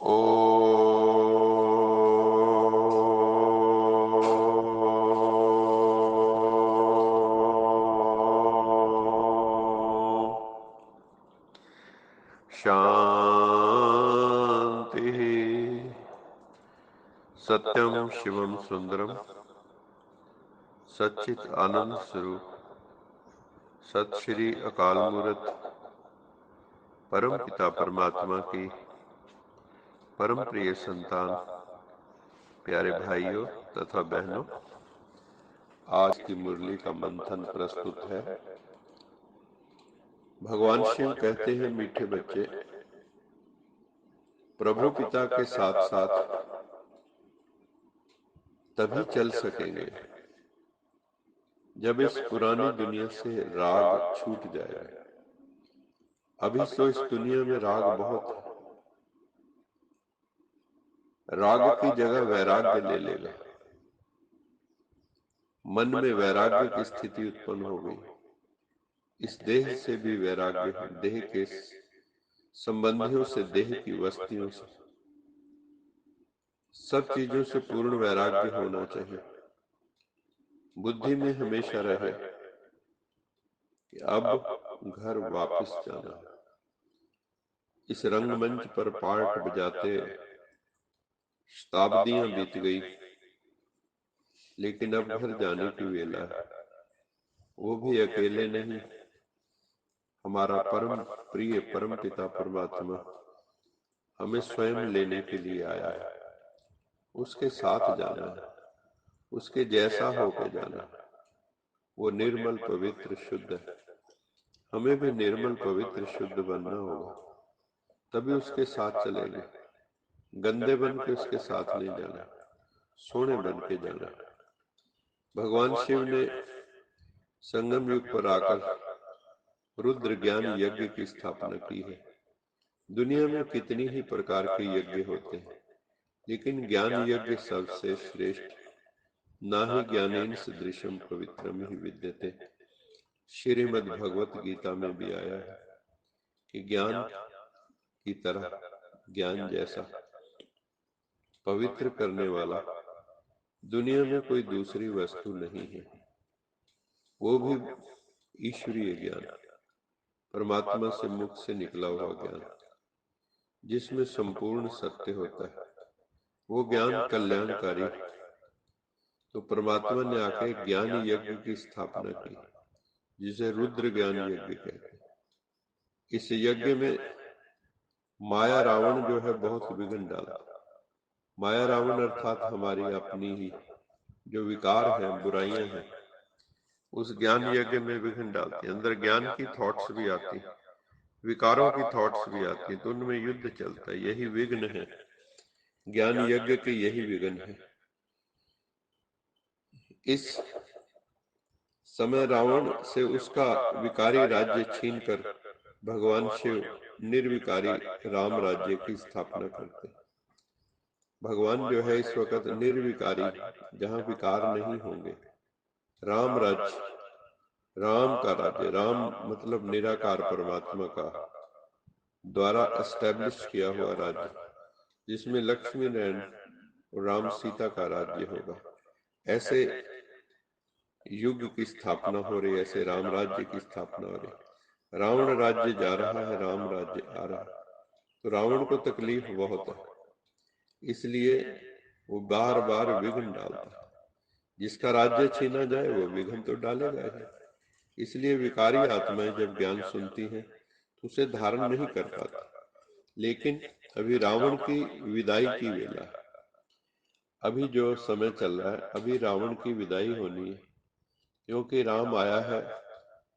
ओ शांति। सत्यम शिवम सुंदरम सच्चित आनंद स्वरूप सत श्री अकाल मूर्त परम पिता परमात्मा की परम प्रिय संतान प्यारे भाइयों तथा बहनों, आज की मुरली का मंथन प्रस्तुत है। भगवान शिव कहते हैं, मीठे बच्चे, प्रभु पिता के साथ साथ तभी चल सकेंगे जब इस पुरानी दुनिया से राग छूट जाएगा। अभी तो इस दुनिया में राग बहुत है। राग की जगह वैराग्य ले लेगा। मन में वैराग्य की स्थिति उत्पन्न हो गई। इस देह से भी वैराग्य, देह के संबंधियों से, देह की वस्तुओं से, सब चीजों से पूर्ण वैराग्य होना चाहिए। बुद्धि में हमेशा रहे कि अब घर वापस जाना है। इस रंगमंच पर पार्ट बजाते शताब्दियां बीत गई, लेकिन अब घर जाने की वेला है। वो भी अकेले नहीं, हमारा परम प्रिय परम पिता परमात्मा हमें स्वयं लेने के लिए आया है। उसके साथ जाना है, उसके जैसा होके जाना है। वो निर्मल पवित्र शुद्ध है। हमें भी निर्मल पवित्र शुद्ध बनना होगा, तभी उसके साथ चलेंगे। गंदे बन के उसके साथ नहीं जाना, सोने बन के जाना। भगवान शिव ने संगम युग पर आकर रुद्र ज्ञान यज्ञ की स्थापना की है। दुनिया में कितनी ही प्रकार के यज्ञ होते हैं, लेकिन ज्ञान यज्ञ सबसे श्रेष्ठ। ना ही ज्ञानेन सदृशम पवित्रम ही विद्यते। श्रीमद् भगवत गीता में भी आया है कि ज्ञान की तरह, ज्ञान जैसा पवित्र करने वाला दुनिया में कोई दूसरी वस्तु नहीं है। वो भी ईश्वरीय ज्ञान, परमात्मा से मुख से निकला हुआ ज्ञान, जिसमें संपूर्ण सत्य होता है। वो ज्ञान कल्याणकारी। तो परमात्मा ने आके ज्ञान यज्ञ की स्थापना की, जिसे रुद्र ज्ञान यज्ञ कहते हैं। इस यज्ञ में माया रावण जो है बहुत विघ्न डाला। माया रावण अर्थात हमारी अपनी ही जो विकार है, बुराइयां हैं, उस ज्ञान यज्ञ में विघ्न डालती है। अंदर ज्ञान की थॉट्स भी आती, विकारों की थॉट्स भी आती, तो उनमें युद्ध चलता है। यही विघ्न है, ज्ञान यज्ञ के यही विघ्न है। इस समय रावण से उसका विकारी राज्य छीनकर भगवान शिव निर्विकारी राम राज्य की स्थापना करते। भगवान जो है इस वक्त निर्विकारी, जहां विकार नहीं होंगे, राम राज्य, राम का राज्य, राम मतलब निराकार परमात्मा का द्वारा एस्टैब्लिश किया हुआ राज्य, जिसमें लक्ष्मी नारायण और राम सीता का राज्य होगा। ऐसे युग की स्थापना हो रही, ऐसे राम राज्य की स्थापना हो रही। रावण राज्य जा रहा है, राम राज्य आ रहा है। तो रावण को तकलीफ बहुत है, इसलिए वो बार बार विघ्न डालता है। जिसका राज्य छीना जाए वो विघ्न तो डालेगा ही। इसलिए विकारी आत्माएं जब ज्ञान सुनती हैं तो उसे धारण नहीं कर पाती। लेकिन अभी रावण की विदाई की वेला है। अभी जो समय चल रहा है, अभी रावण की विदाई होनी है, क्योंकि राम आया है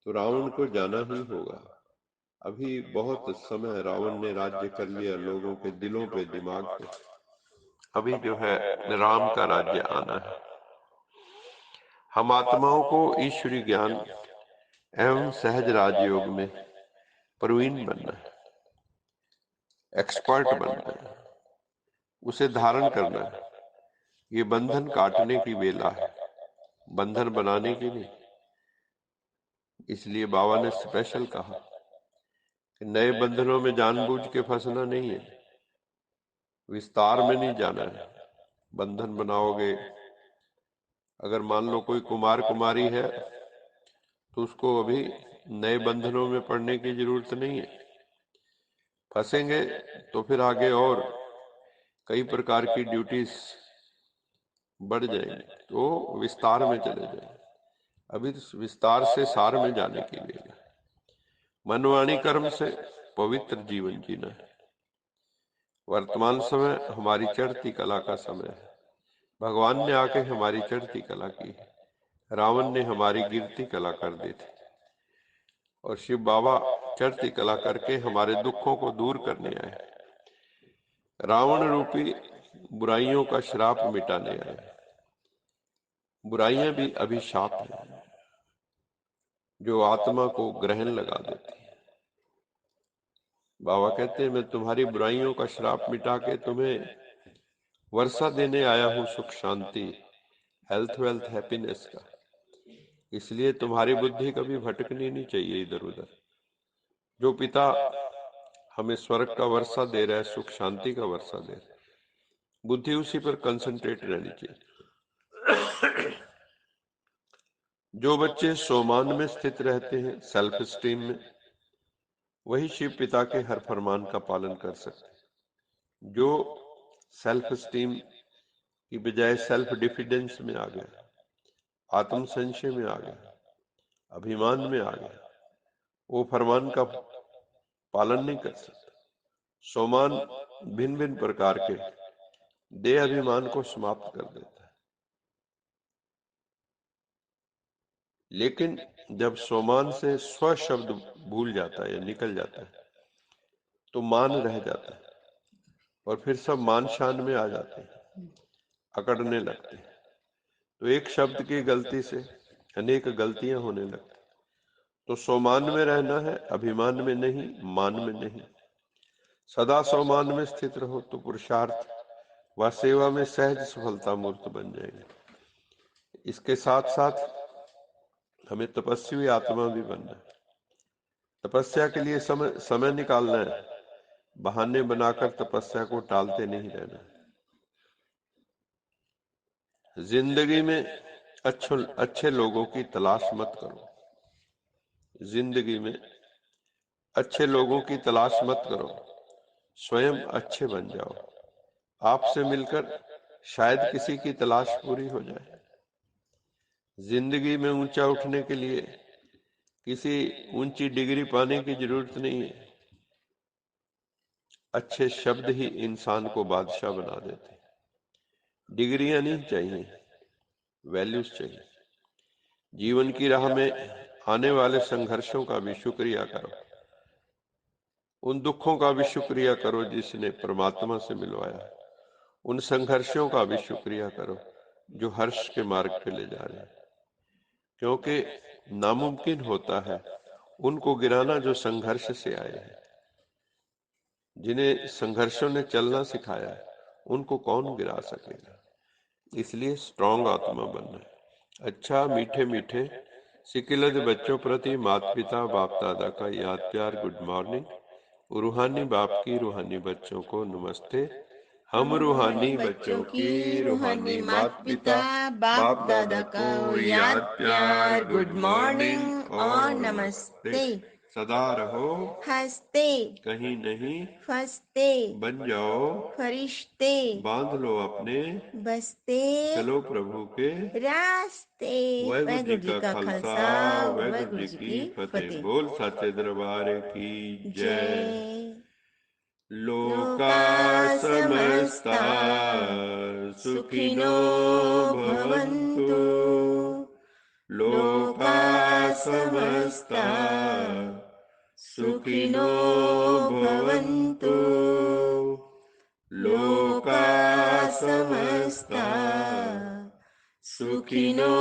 तो रावण को जाना ही होगा। अभी बहुत समय रावण ने राज्य कर लिया लोगों के दिलों पे, दिमाग पे। अभी जो है राम का राज्य आना है। हम आत्माओं को ईश्वरीय ज्ञान एवं सहज राजयोग में प्रवीण बनना है, एक्सपर्ट बनना है, उसे धारण करना है। ये बंधन काटने की वेला है, बंधन बनाने की नहीं। इसलिए बाबा ने स्पेशल कहा कि नए बंधनों में जानबूझ के फंसना नहीं है। विस्तार में नहीं जाना है। बंधन बनाओगे, अगर मान लो कोई कुमार कुमारी है तो उसको अभी नए बंधनों में पड़ने की जरूरत नहीं है। फंसेंगे तो फिर आगे और कई प्रकार की ड्यूटीज बढ़ जाएंगी, तो विस्तार में चले जाएंगे। अभी तो विस्तार से सार में जाने के लिए मनवाणी कर्म से पवित्र जीवन जीना है। वर्तमान समय हमारी चढ़ती कला का समय है। भगवान ने आके हमारी चढ़ती कला की है, रावण ने हमारी गिरती कला कर दी थी, और शिव बाबा चढ़ती कला करके हमारे दुखों को दूर करने आए। रावण रूपी बुराइयों का श्राप मिटाने आए। बुराइयां भी अभिशाप हैं जो आत्मा को ग्रहण लगा देती है। बाबा कहते हैं, मैं तुम्हारी बुराइयों का श्राप मिटा के तुम्हें वर्षा देने आया हूं, सुख शांति, हेल्थ वेल्थ हैप्पीनेस का। इसलिए तुम्हारी बुद्धि कभी भटकनी नहीं चाहिए इधर उधर। जो पिता हमें स्वर्ग का वर्षा दे रहा है, सुख शांति का वर्षा दे रहा है, बुद्धि उसी पर कंसंट्रेट रहनी चाहिए। जो बच्चे सोमान में स्थित रहते हैं, सेल्फ स्टीम में, वही शिव पिता के हर फरमान का पालन कर सकते हैं। जो सेल्फ स्टीम की बजाय सेल्फ डिफिडेंस में आ गया, आत्म संशय में आ गया, अभिमान में आ गया, वो फरमान का पालन नहीं कर सकता। सोमान भिन्न भिन्न प्रकार के देह अभिमान को समाप्त कर देता है। लेकिन जब सोमान से स्व शब्द भूल जाता है या निकल जाता है तो मान रह जाता है, और फिर सब मान शान में आ जाते हैं, अकड़ने लगते हैं। तो एक शब्द की गलती से अनेक गलतियां होने लगती। तो सोमान में रहना है, अभिमान में नहीं, मान में नहीं। सदा सोमान में स्थित रहो तो पुरुषार्थ व सेवा में सहज सफलता मूर्त बन जाएगी। इसके साथ साथ हमें तपस्वी आत्मा भी बनना है। तपस्या के लिए समय निकालना है। बहाने बनाकर तपस्या को टालते नहीं रहना। जिंदगी में अच्छे लोगों की तलाश मत करो। जिंदगी में अच्छे लोगों की तलाश मत करो, स्वयं अच्छे बन जाओ। आपसे मिलकर शायद किसी की तलाश पूरी हो जाए। जिंदगी में ऊंचा उठने के लिए किसी ऊंची डिग्री पाने की जरूरत नहीं है। अच्छे शब्द ही इंसान को बादशाह बना देते। डिग्रियां नहीं चाहिए, वैल्यूज चाहिए। जीवन की राह में आने वाले संघर्षों का भी शुक्रिया करो। उन दुखों का भी शुक्रिया करो जिसने परमात्मा से मिलवाया। उन संघर्षों का भी शुक्रिया करो जो हर्ष के मार्ग पे ले जा रहे हैं। क्योंकि नामुमकिन होता है उनको गिराना जो संघर्ष से आए हैं। जिन्हें संघर्षों ने चलना सिखाया है उनको कौन गिरा सकेगा। इसलिए स्ट्रांग आत्मा बनना है। अच्छा, मीठे मीठे सिकिलद बच्चों प्रति माता पिता बाप दादा का याद प्यार गुड मॉर्निंग। रूहानी बाप की रूहानी बच्चों को नमस्ते। हम रूहानी बच्चों की रूहानी माता पिता बाप दादा को याद प्यार गुड मॉर्निंग और नमस्ते। सदा रहो हंसते, कहीं नहीं फंसते, बन जाओ फरिश्ते, बांध लो अपने बसते, चलो प्रभु के रास्ते। वाहिगुरु जी का खालसा, वाहिगुरु जी की फतेह। बोल सच्चे दरबार की जय। लोका समस्ता सुखिनो भवन्तु। लोका समस्ता सुखिनो भवन्तु। लोका समस्ता सुखिनो